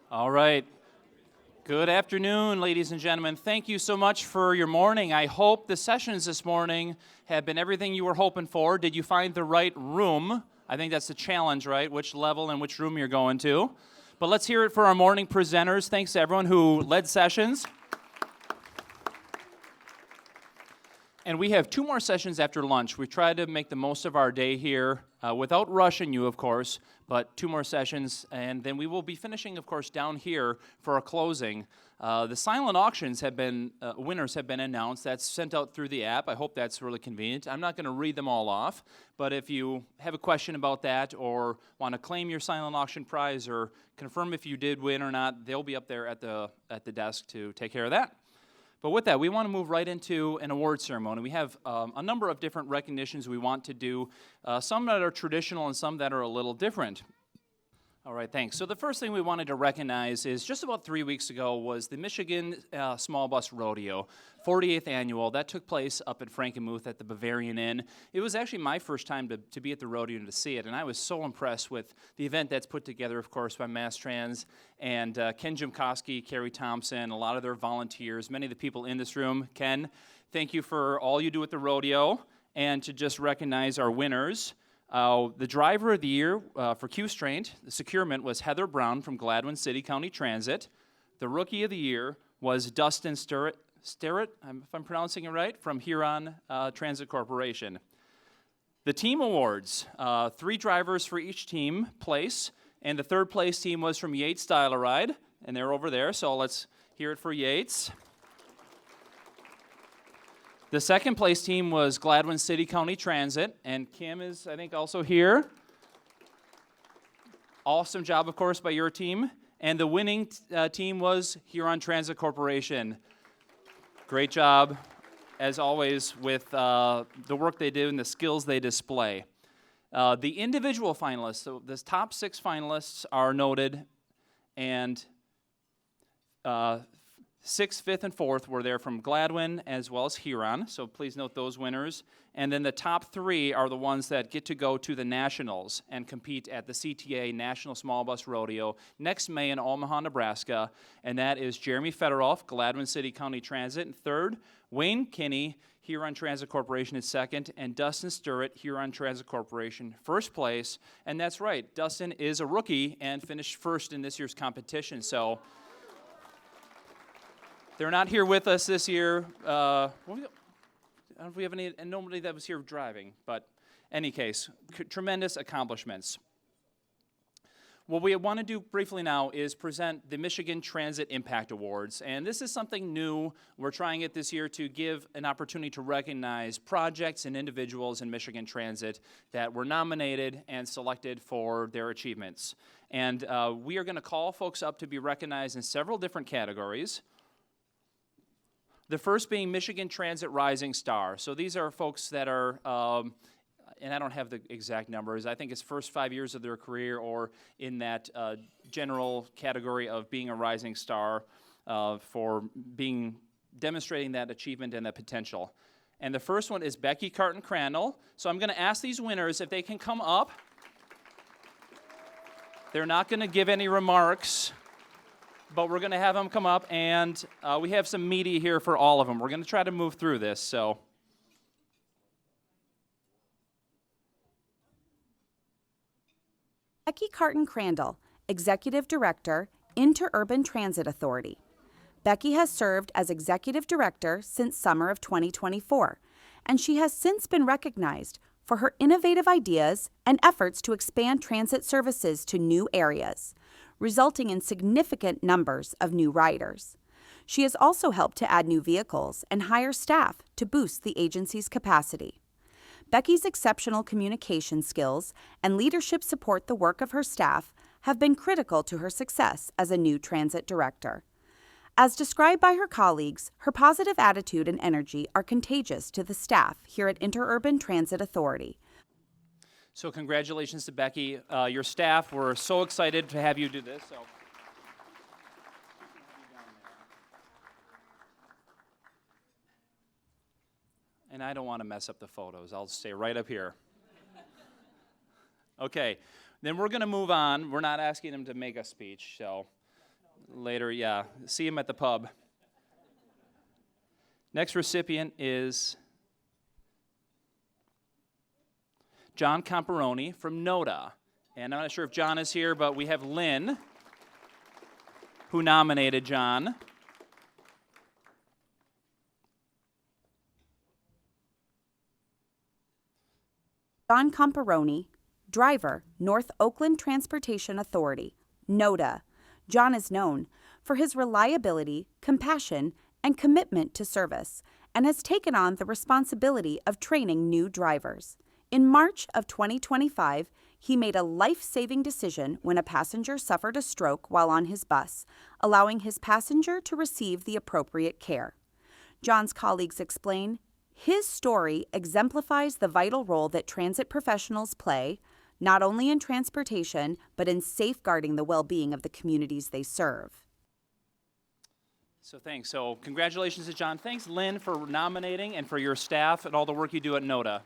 All right. Good afternoon, ladies and gentlemen. Thank you so much for your morning. I hope the sessions this morning have been everything you were hoping for. Did you find the right room? I think that's the challenge, right? Which level and which room you're going to. But let's hear it for our morning presenters. Thanks to everyone who led sessions. And we have 2 more sessions after lunch. We tried to make the most of our day here without rushing you, of course, but 2 more sessions. And then we will be finishing, of course, down here for our closing. The silent auctions have been, winners have been announced. That's sent out through the app. I hope that's really convenient. I'm not going to read them all off, but if you have a question about that or want to claim your silent auction prize or confirm if you did win or not, they'll be up there at the desk to take care of that. But with that, we want to move right into an award ceremony. We have a number of different recognitions we want to do, some that are traditional and some that are a little different. All right, thanks. So the first thing we wanted to recognize is just about 3 weeks ago was the Michigan Small Bus Roadeo, 48th annual. That took place up at Frankenmuth at the Bavarian Inn. It was actually my first time to be at the rodeo and to see it, and I was so impressed with the event that's put together, of course, by Mass Trans and Ken Jimkowski, Carrie Thompson, a lot of their volunteers, many of the people in this room. Ken, thank you for all you do at the rodeo, and to just recognize our winners. The driver of the year for Q-Straint, the securement, was Heather Brown from Gladwin City County Transit. The rookie of the year was Dustin Sterrett, if I'm pronouncing it right, from Huron Transit Corporation. The team awards, 3 drivers for each team place, and the third place team was from Yates Dial-A-Ride, and they're over there, so let's hear it for Yates. The second place team was Gladwin City County Transit, and Kim is, I think, also here. Awesome job, of course, by your team. And the winning team was Huron Transit Corporation. Great job, as always, with the work they do and the skills they display. The individual finalists, so the top 6 finalists are noted, and 6th, 5th, and 4th were there from Gladwin as well as Huron, so please note those winners. And then the top 3 are the ones that get to go to the Nationals and compete at the CTA National Small Bus Rodeo next May in Omaha, Nebraska, and that is Jeremy Federoff, Gladwin City County Transit, in 3rd, Wayne Kinney, Huron Transit Corporation, in 2nd, and Dustin Sterrett, Huron Transit Corporation, 1st place. And that's right, Dustin is a rookie and finished 1st in this year's competition, so they're not here with us this year. I don't know if we have nobody that was here driving, but any case, tremendous accomplishments. What we want to do briefly now is present the Michigan Transit Impact Awards, and this is something new. We're trying it this year to give an opportunity to recognize projects and individuals in Michigan Transit that were nominated and selected for their achievements. And we are going to call folks up to be recognized in several different categories. The first being Michigan Transit Rising Star. So these are folks that are, and I don't have the exact numbers, I think it's first 5 years of their career or in that general category of being a rising star for demonstrating that achievement and that potential. And the first one is Becky Carton-Crandall. So I'm going to ask these winners if they can come up. They're not going to give any remarks, but we're going to have them come up, and we have some media here for all of them. We're going to try to move through this, so. Becky Carton-Crandall, Executive Director, Interurban Transit Authority. Becky has served as Executive Director since summer of 2024, and she has since been recognized for her innovative ideas and efforts to expand transit services to new areas, resulting in significant numbers of new riders. She has also helped to add new vehicles and hire staff to boost the agency's capacity. Becky's exceptional communication skills and leadership support the work of her staff have been critical to her success as a new transit director. As described by her colleagues, her positive attitude and energy are contagious to the staff here at Interurban Transit Authority. So congratulations to Becky. Your staff, we're so excited to have you do this. So. And I don't want to mess up the photos. I'll stay right up here. Okay, then we're going to move on. We're not asking them to make a speech, so later, yeah. See him at the pub. Next recipient is John Comparoni from NODA. And I'm not sure if John is here, but we have Lynn, who nominated John. John Comparoni, driver, North Oakland Transportation Authority, NODA. John is known for his reliability, compassion, and commitment to service, and has taken on the responsibility of training new drivers. In March of 2025, he made a life-saving decision when a passenger suffered a stroke while on his bus, allowing his passenger to receive the appropriate care. John's colleagues explain, his story exemplifies the vital role that transit professionals play, not only in transportation, but in safeguarding the well-being of the communities they serve. So thanks. So congratulations to John. Thanks, Lynn, for nominating and for your staff and all the work you do at NODA.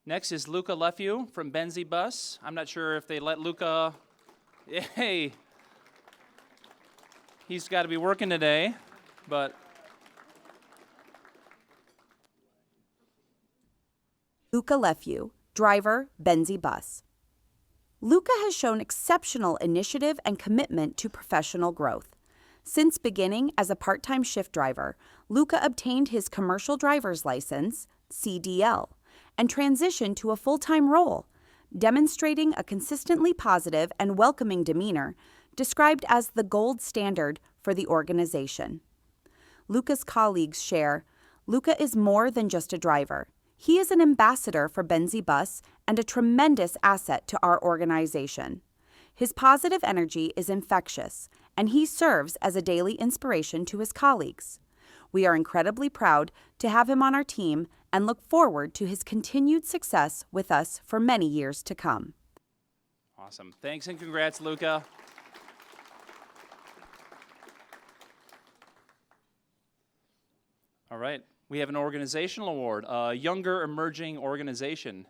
Next is Luca Lefew from Benzie Bus. I'm not sure if they let Luca... Hey! He's got to be working today, but... Luca Lefew, driver, Benzie Bus. Luca has shown exceptional initiative and commitment to professional growth. Since beginning as a part-time shift driver, Luca obtained his commercial driver's license, CDL, and transitioned to a full-time role, demonstrating a consistently positive and welcoming demeanor described as the gold standard for the organization. Luca's colleagues share, Luca is more than just a driver. He is an ambassador for Benzie Bus and a tremendous asset to our organization. His positive energy is infectious, and he serves as a daily inspiration to his colleagues. We are incredibly proud to have him on our team and look forward to his continued success with us for many years to come. Awesome. Thanks and congrats, Luca. All right. We have an organizational award, a younger emerging organization.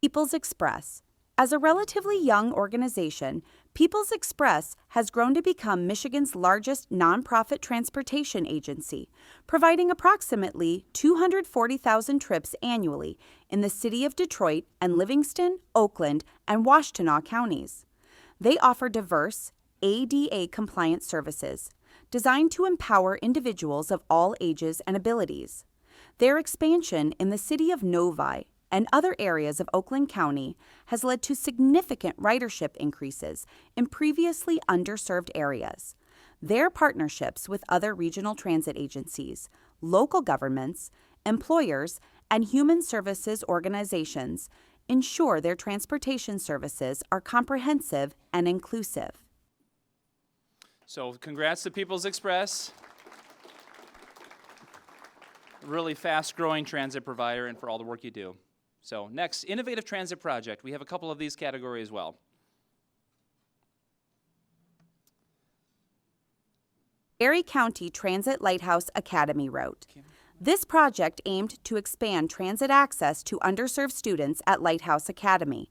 People's Express. As a relatively young organization, People's Express has grown to become Michigan's largest nonprofit transportation agency, providing approximately 240,000 trips annually in the city of Detroit and Livingston, Oakland, and Washtenaw counties. They offer diverse, ADA-compliant services designed to empower individuals of all ages and abilities. Their expansion in the city of Novi and other areas of Oakland County has led to significant ridership increases in previously underserved areas. Their partnerships with other regional transit agencies, local governments, employers, and human services organizations ensure their transportation services are comprehensive and inclusive. So congrats to People's Express. Really fast-growing transit provider and for all the work you do. So next, Innovative Transit Project. We have a couple of these categories as well. Barry County Transit Lighthouse Academy Route. This project aimed to expand transit access to underserved students at Lighthouse Academy.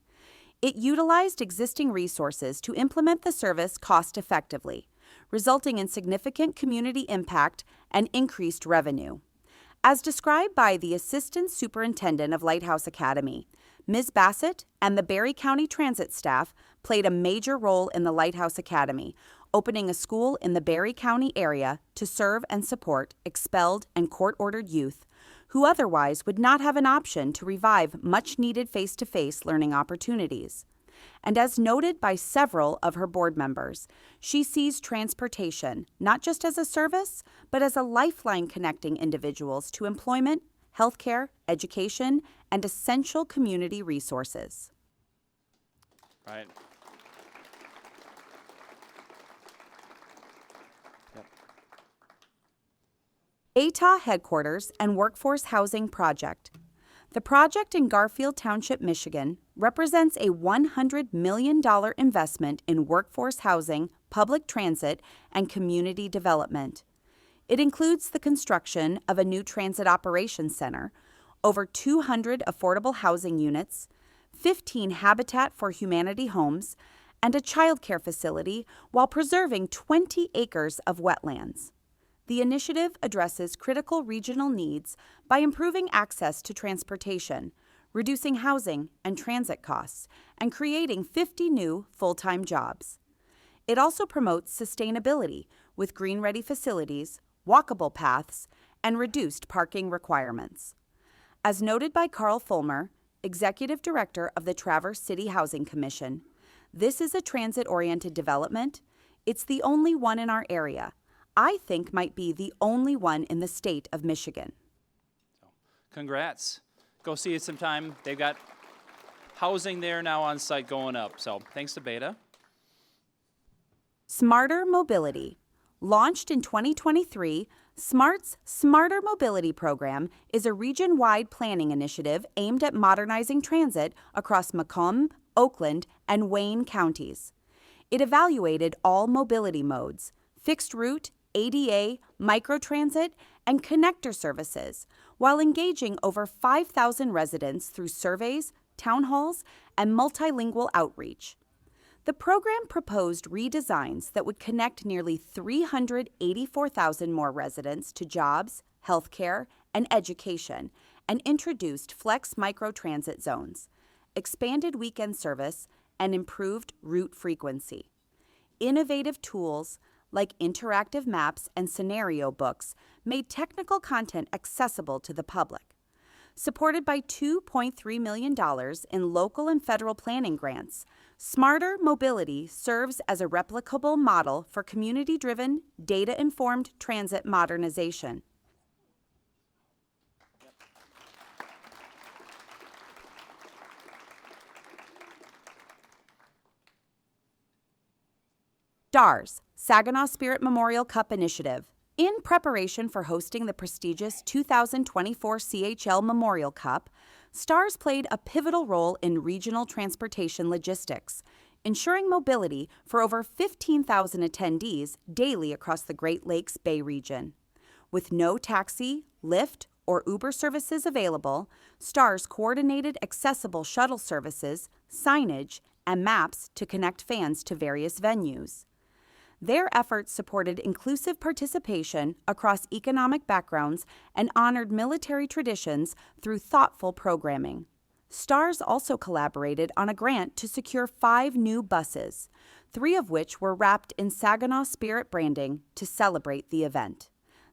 It utilized existing resources to implement the service cost-effectively, resulting in significant community impact and increased revenue. As described by the Assistant Superintendent of Lighthouse Academy, Ms. Bassett and the Barry County Transit staff played a major role in the Lighthouse Academy, opening a school in the Barry County area to serve and support expelled and court-ordered youth who otherwise would not have an option to revive much-needed face-to-face learning opportunities. And as noted by several of her board members, she sees transportation not just as a service, but as a lifeline connecting individuals to employment, healthcare, education, and essential community resources. Right. Yep. ATA Headquarters and Workforce Housing Project. The project in Garfield Township, Michigan, represents a $100 million investment in workforce housing, public transit, and community development. It includes the construction of a new transit operations center, over 200 affordable housing units, 15 Habitat for Humanity homes, and a childcare facility while preserving 20 acres of wetlands. The initiative addresses critical regional needs by improving access to transportation, reducing housing and transit costs, and creating 50 new full-time jobs. It also promotes sustainability with green-ready facilities, walkable paths, and reduced parking requirements. As noted by Carl Fulmer, Executive Director of the Traverse City Housing Commission, this is a transit-oriented development. It's the only one in our area. I think might be the only one in the state of Michigan. Congrats. Go see it sometime. They've got housing there now on site going up. So thanks to Beta. Smarter Mobility. Launched in 2023, SMART's Smarter Mobility Program is a region-wide planning initiative aimed at modernizing transit across Macomb, Oakland, and Wayne counties. It evaluated all mobility modes, fixed route, ADA, microtransit, and connector services, while engaging over 5,000 residents through surveys, town halls, and multilingual outreach. The program proposed redesigns that would connect nearly 384,000 more residents to jobs, healthcare, and education, and introduced flex microtransit zones, expanded weekend service, and improved route frequency. Innovative tools like interactive maps and scenario books made technical content accessible to the public. Supported by $2.3 million in local and federal planning grants, Smarter Mobility serves as a replicable model for community-driven, data-informed transit modernization. STARS, Saginaw Spirit Memorial Cup Initiative. In preparation for hosting the prestigious 2024 CHL Memorial Cup, STARS played a pivotal role in regional transportation logistics, ensuring mobility for over 15,000 attendees daily across the Great Lakes Bay region. With no taxi, Lyft, or Uber services available, STARS coordinated accessible shuttle services, signage, and maps to connect fans to various venues. Their efforts supported inclusive participation across economic backgrounds and honored military traditions through thoughtful programming. STARS also collaborated on a grant to secure 5 new buses, 3 of which were wrapped in Saginaw Spirit branding to celebrate the event.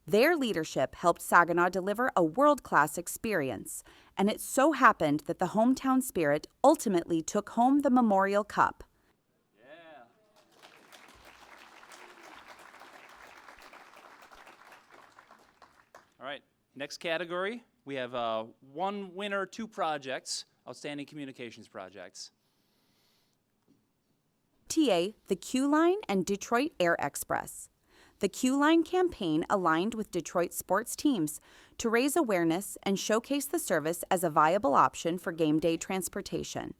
Their leadership helped Saginaw deliver a world-class experience, and it so happened that the hometown Spirit ultimately took home the Memorial Cup. All right, next category, we have 1 winner, 2 projects, outstanding communications projects. TA, the Q Line and Detroit Air Express. The Q Line campaign aligned with Detroit sports teams to raise awareness and showcase the service as a viable option for game day transportation.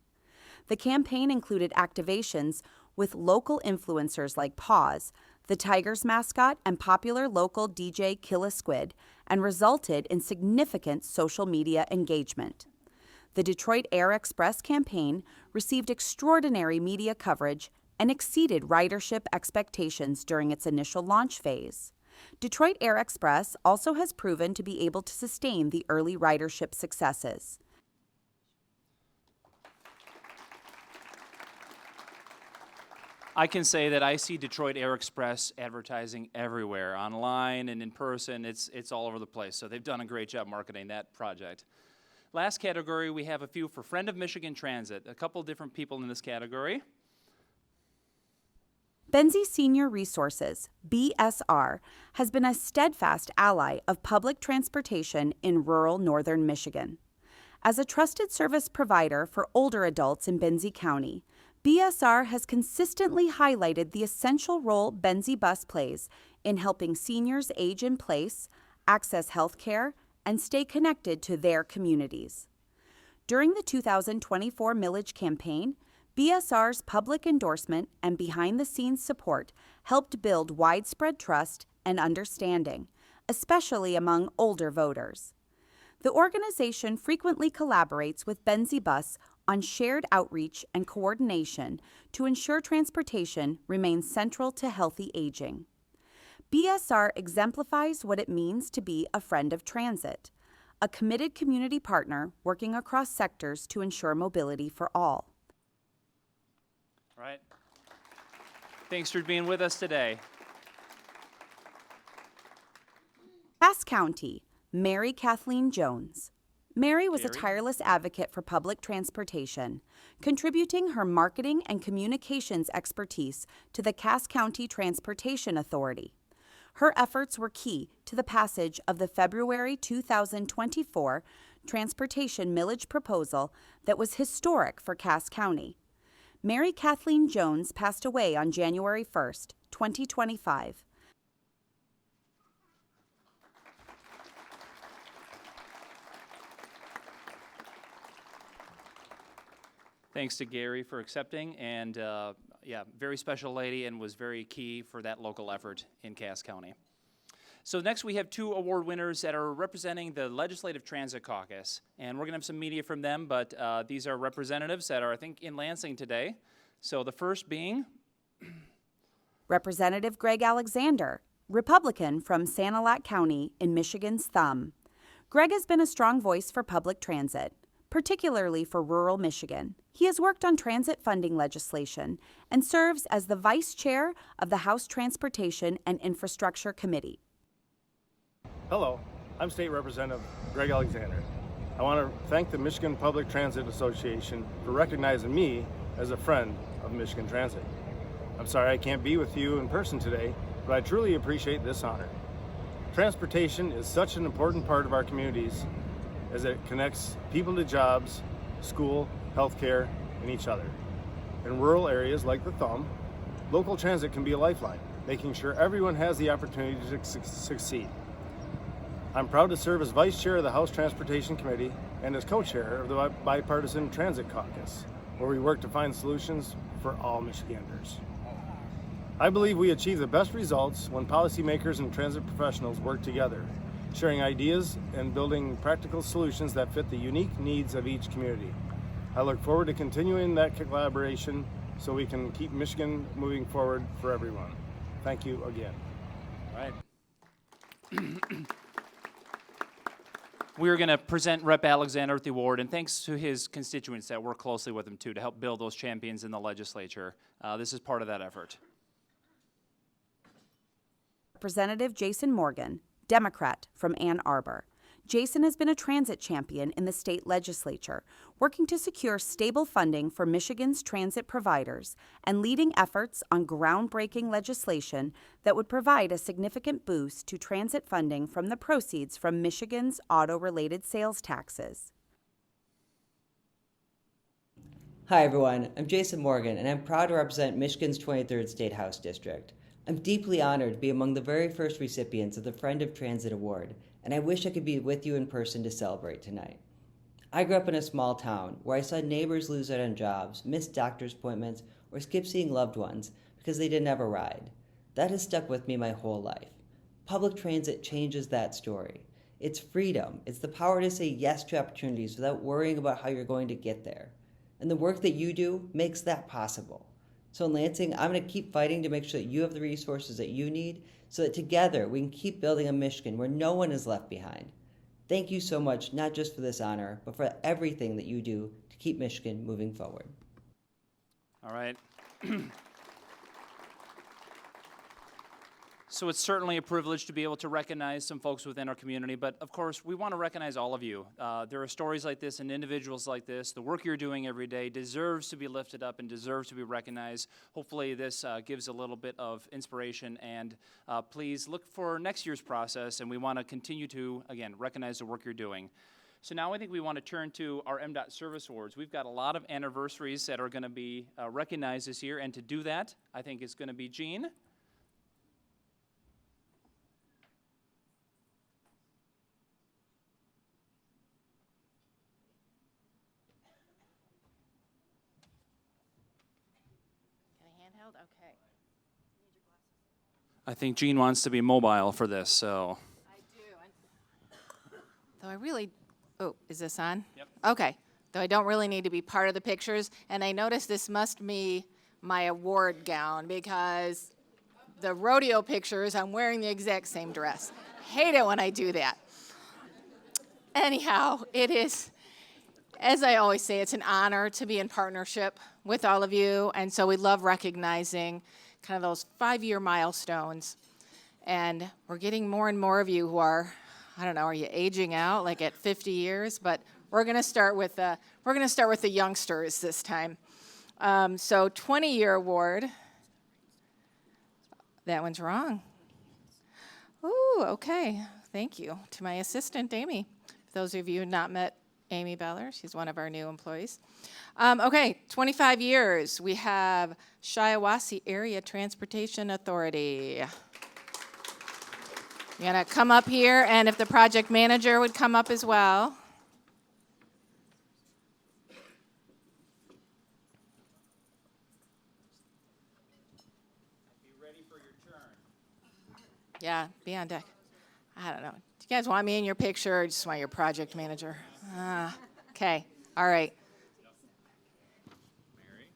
The campaign included activations with local influencers like Paws, the Tigers mascot, and popular local DJ Kill a Squid, and resulted in significant social media engagement. The Detroit Air Express campaign received extraordinary media coverage and exceeded ridership expectations during its initial launch phase. Detroit Air Express also has proven to be able to sustain the early ridership successes. I can say that I see Detroit Air Express advertising everywhere, online and in person. It's all over the place. So they've done a great job marketing that project. Last category, we have a few for Friend of Michigan Transit. A couple different people in this category. Benzie Senior Resources, BSR, has been a steadfast ally of public transportation in rural northern Michigan. As a trusted service provider for older adults in Benzie County, BSR has consistently highlighted the essential role Benzie Bus plays in helping seniors age in place, access health care, and stay connected to their communities. During the 2024 Millage campaign, BSR's public endorsement and behind-the-scenes support helped build widespread trust and understanding, especially among older voters. The organization frequently collaborates with Benzie Bus on shared outreach and coordination to ensure transportation remains central to healthy aging. BSR exemplifies what it means to be a friend of transit, a committed community partner working across sectors to ensure mobility for all. All right. Thanks for being with us today. Cass County, Mary Kathleen Jones. Mary was a Gary? tireless advocate for public transportation, contributing her marketing and communications expertise to the Cass County Transportation Authority. Her efforts were key to the passage of the February 2024 transportation millage proposal that was historic for Cass County. Mary Kathleen Jones passed away on January 1st, 2025. Thanks to Gary for accepting, and yeah, very special lady and was very key for that local effort in Cass County. So next we have two award winners that are representing the Legislative Transit Caucus, and we're gonna have some media from them, but these are representatives that are, I think, in Lansing today. So the first being Representative Greg Alexander, Republican from Sanilac County in Michigan's Thumb. Greg has been a strong voice for public transit, particularly for rural Michigan. He has worked on transit funding legislation and serves as the vice chair of the House Transportation and Infrastructure Committee. Hello, I'm State Representative Greg Alexander. I want to thank the Michigan Public Transit Association for recognizing me as a friend of Michigan Transit. I'm sorry I can't be with you in person today, but I truly appreciate this honor. Transportation is such an important part of our communities as it connects people to jobs, school, healthcare, and each other. In rural areas like the Thumb, local transit can be a lifeline, making sure everyone has the opportunity to succeed. I'm proud to serve as Vice Chair of the House Transportation Committee and as Co-Chair of the Bipartisan Transit Caucus, where we work to find solutions for all Michiganders. I believe we achieve the best results when policymakers and transit professionals work together, sharing ideas and building practical solutions that fit the unique needs of each community. I look forward to continuing that collaboration so we can keep Michigan moving forward for everyone. Thank you again. All right. We are going to present Rep. Alexander with the award, and thanks to his constituents that work closely with him, too, to help build those champions in the legislature. This is part of that effort. Representative Jason Morgan, Democrat from Ann Arbor. Jason has been a transit champion in the state legislature, working to secure stable funding for Michigan's transit providers and leading efforts on groundbreaking legislation that would provide a significant boost to transit funding from the proceeds from Michigan's auto-related sales taxes. Hi everyone, I'm Jason Morgan and I'm proud to represent Michigan's 23rd State House District. I'm deeply honored to be among the very first recipients of the Friend of Transit Award, and I wish I could be with you in person to celebrate tonight. I grew up in a small town where I saw neighbors lose out on jobs, miss doctor's appointments, or skip seeing loved ones because they didn't have a ride. That has stuck with me my whole life. Public transit changes that story. It's freedom. It's the power to say yes to opportunities without worrying about how you're going to get there. And the work that you do makes that possible. So in Lansing, I'm going to keep fighting to make sure that you have the resources that you need so that together we can keep building a Michigan where no one is left behind. Thank you so much, not just for this honor, but for everything that you do to keep Michigan moving forward. All right. So it's certainly a privilege to be able to recognize some folks within our community, but of course we want to recognize all of you. There are stories like this and individuals like this. The work you're doing every day deserves to be lifted up and deserves to be recognized. Hopefully this gives a little bit of inspiration, and please look for next year's process, and we want to continue to, again, recognize the work you're doing. So now I think we want to turn to our MDOT Service Awards. We've got a lot of anniversaries that are going to be recognized this year, and to do that, I think it's going to be Jean. Handheld? Okay. I think Jean wants to be mobile for this, so. I do. Though I really, oh, is this on? Yep. Okay. though I don't really need to be part of the pictures. And I noticed this must be my award gown because the rodeo pictures, I'm wearing the exact same dress. Hate it when I do that. Anyhow, it is, as I always say, it's an honor to be in partnership with all of you. And so we love recognizing kind of those 5-year milestones. And we're getting more and more of you who are, I don't know, are you aging out like at 50 years? But we're going to start with the youngsters this time. So 20-year award. That one's wrong. Ooh, okay. Thank you to my assistant, Amy. For those of you who have not met Amy Beller, she's one of our new employees. Okay, 25 years. We have Shiawassee Area Transportation Authority. You're going to come up here, and if the project manager would come up as well. Yeah, be on deck. I don't know. Do you guys want me in your picture or just want your project manager? Okay. All right. Mary?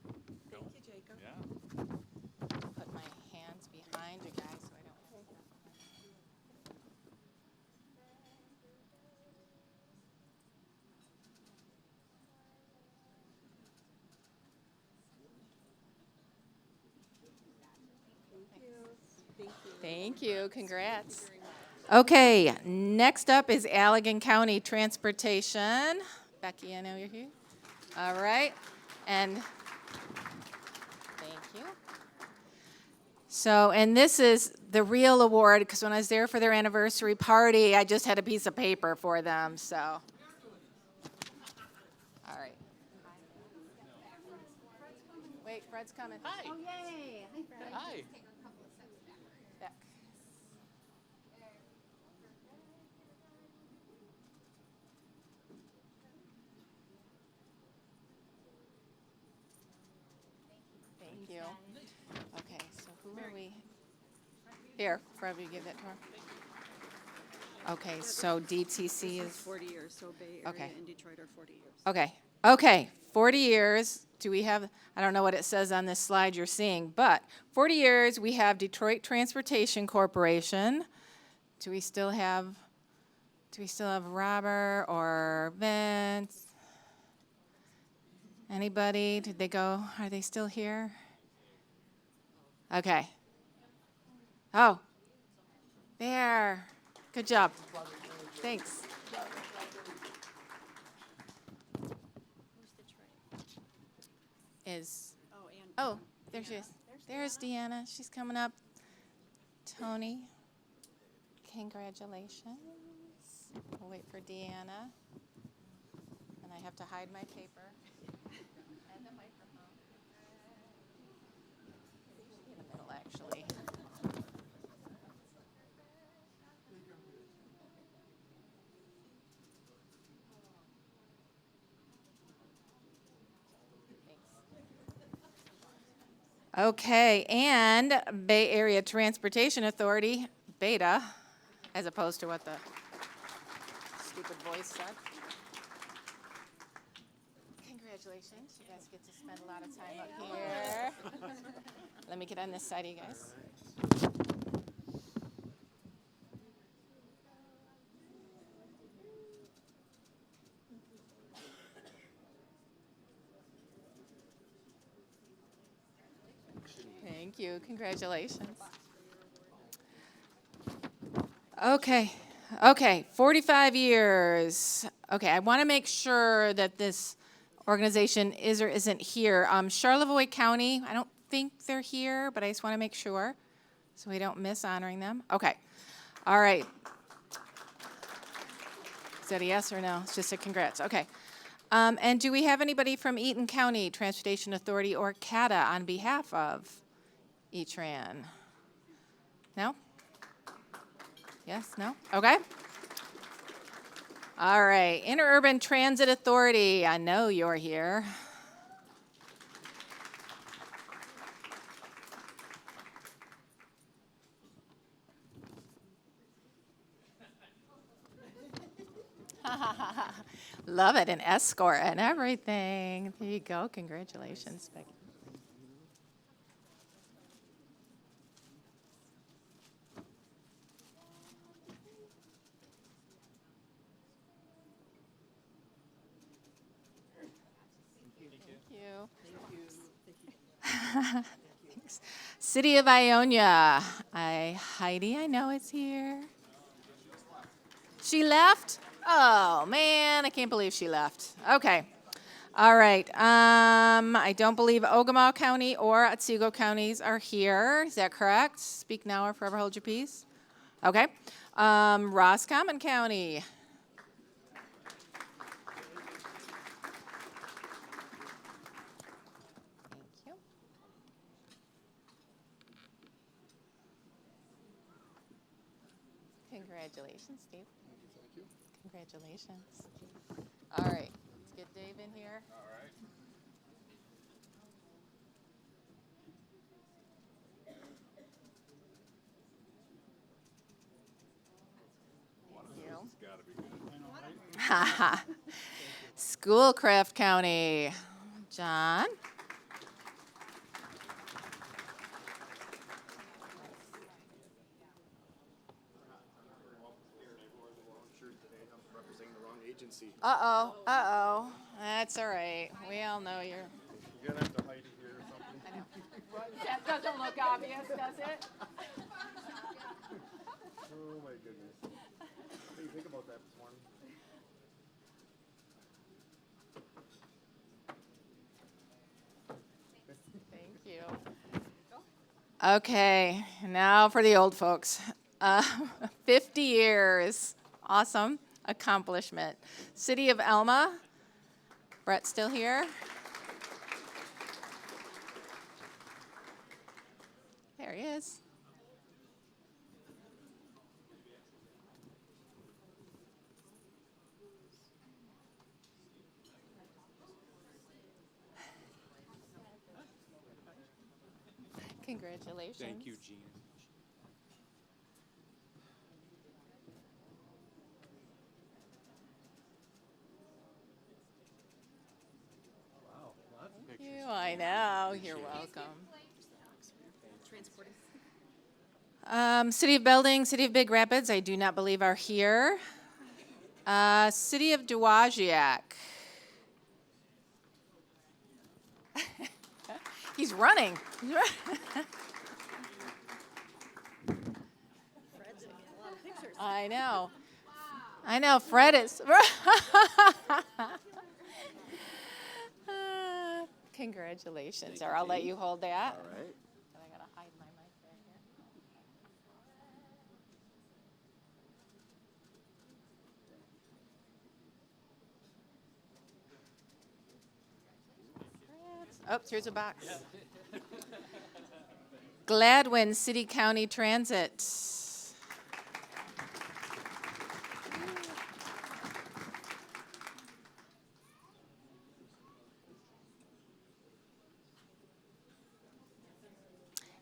Thank you, Jacob. Yeah. Put my hands behind you guys so I don't. Thank you. Congrats. Okay, next up is Allegan County Transportation. Becky, I know you're here. All right, and thank you. So, and this is the real award, because when I was there for their anniversary party, I just had a piece of paper for them, so. All right. Wait, Fred's coming. Hi. Oh, yay. Hi, Fred. Hi. Back. Thank you. Okay, so who are we? Here, Fred, will you give that to her? Okay, so DTC is, 40 years, so Bay Area Okay. and Detroit are 40 years. okay, 40 years. Do we have, I don't know what it says on this slide you're seeing, but 40 years, we have Detroit Transportation Corporation. Do we still have Robert or Vince? Anybody? Did they go? Are they still here? Okay. Oh, there. Good job. Thanks. Oh, there she is. There's Deanna. She's coming up. Tony, congratulations. We'll wait for Deanna. And I have to hide my paper and the microphone. In the middle, actually. Okay, and Bay Area Transportation Authority, Beta, as opposed to what the stupid voice said. Congratulations, you guys get to spend a lot of time up here. Let me get on this side of you guys. Thank you. Congratulations. Okay. 45 years. Okay, I want to make sure that this organization is or isn't here. Charlevoix County, I don't think they're here, but I just want to make sure so we don't miss honoring them. Okay. All right. Is that a yes or no? It's just a congrats. Okay. And do we have anybody from Eaton County Transportation Authority or CATA on behalf of ETRAN? No? Yes? No? Okay. All right. Interurban Transit Authority. I know you're here. Love it, an escort and everything. There you go. Congratulations, Becky. Thanks. City of Ionia. Heidi, I know it's here. She left? Oh, man, I can't believe she left. Okay. All right. I don't believe Ogama County or Otsego counties are here. Is that correct? Speak now or forever hold your peace. Okay. Roscommon County. Thank you. Congratulations, Steve. Thank you. Congratulations. All right, let's get Dave in here. All right. Thank you. It's got to be good. Haha. Schoolcraft County. John. Representing the wrong agency. Uh-oh, uh-oh. That's all right. We all know you're... You're going to have to hide it here or something. That doesn't look obvious, does it? Oh, my goodness. What do you think about that this morning? Thank you. Okay, now for the old folks. 50 years. Awesome accomplishment. City of Alma. Brett still here? There he is. Congratulations. Thank you, Gene. Thank you. I know. You're welcome. City of Belding, City of Big Rapids, I do not believe are here. City of Dowagiac. He's running. I know. I know. Fred is. Congratulations. Or I'll let you hold that. All right. But I gotta hide my mic back here. Oh, here's a box. Gladwin City County Transit.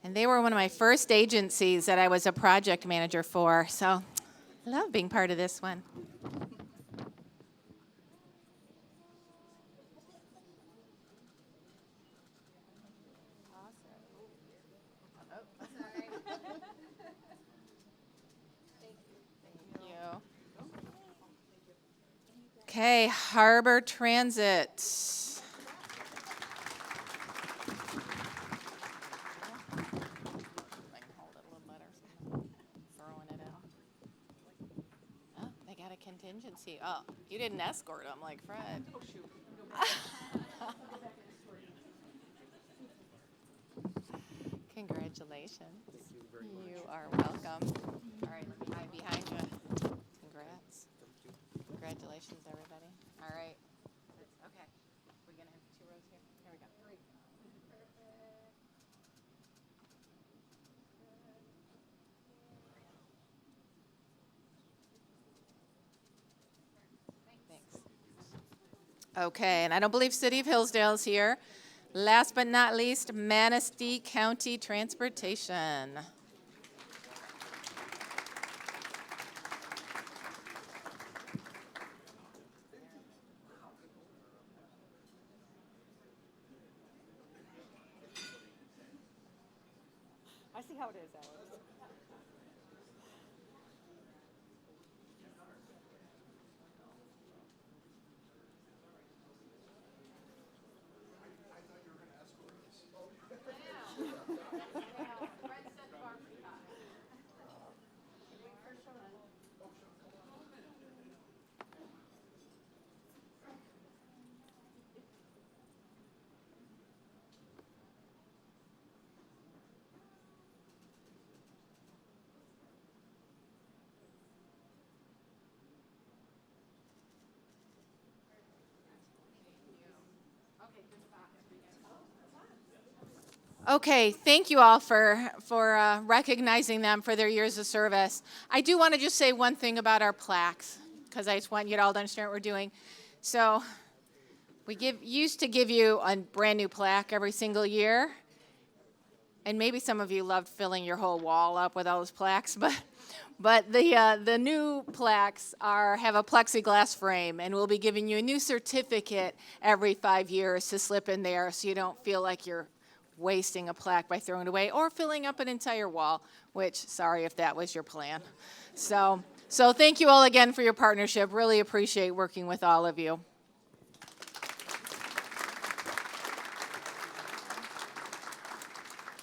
And they were one of my first agencies that I was a project manager for, so I love being part of this one. Thank you. Okay, Harbor Transit. I can hold it a little better, so I'm not throwing it out. Oh, they got a contingency. Oh, you didn't escort them like Fred. Oh, shoot. Congratulations. Thank you very much. You are welcome. All right, I'm behind you. Congrats. Congratulations, everybody. All right. Okay. We're going to have 2 rows here. Here we go. 3. Thanks. Okay, and I don't believe City of Hillsdale's here. Last but not least, Manistee County Transportation. I see how it is, Alex. Okay, thank you all for recognizing them for their years of service. I do want to just say one thing about our plaques, because I just want you all to understand what we're doing. So we used to give you a brand new plaque every single year, and maybe some of you loved filling your whole wall up with all those plaques, but the new plaques have a plexiglass frame, and we'll be giving you a new certificate every 5 years to slip in there so you don't feel like you're wasting a plaque by throwing it away or filling up an entire wall, which, sorry if that was your plan. So thank you all again for your partnership. Really appreciate working with all of you.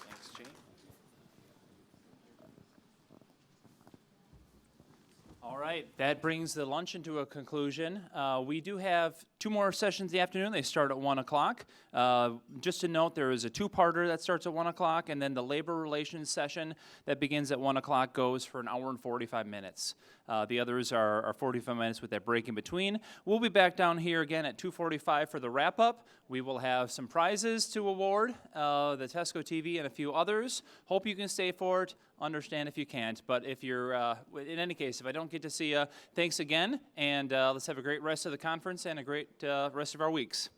Thanks, Jane. All right, that brings the luncheon to a conclusion. We do have 2 more sessions in the afternoon. They start at 1 o'clock. Just to note, there is a 2-parter that starts at 1 o'clock, and then the labor relations session that begins at 1 o'clock goes for an hour and 45 minutes. The others are 45 minutes with that break in between. We'll be back down here again at 2:45 for the wrap-up. We will have some prizes to award, the Tesco TV and a few others. Hope you can stay for it. Understand if you can't, but if you're, in any case, if I don't get to see you, thanks again, and let's have a great rest of the conference and a great rest of our weeks.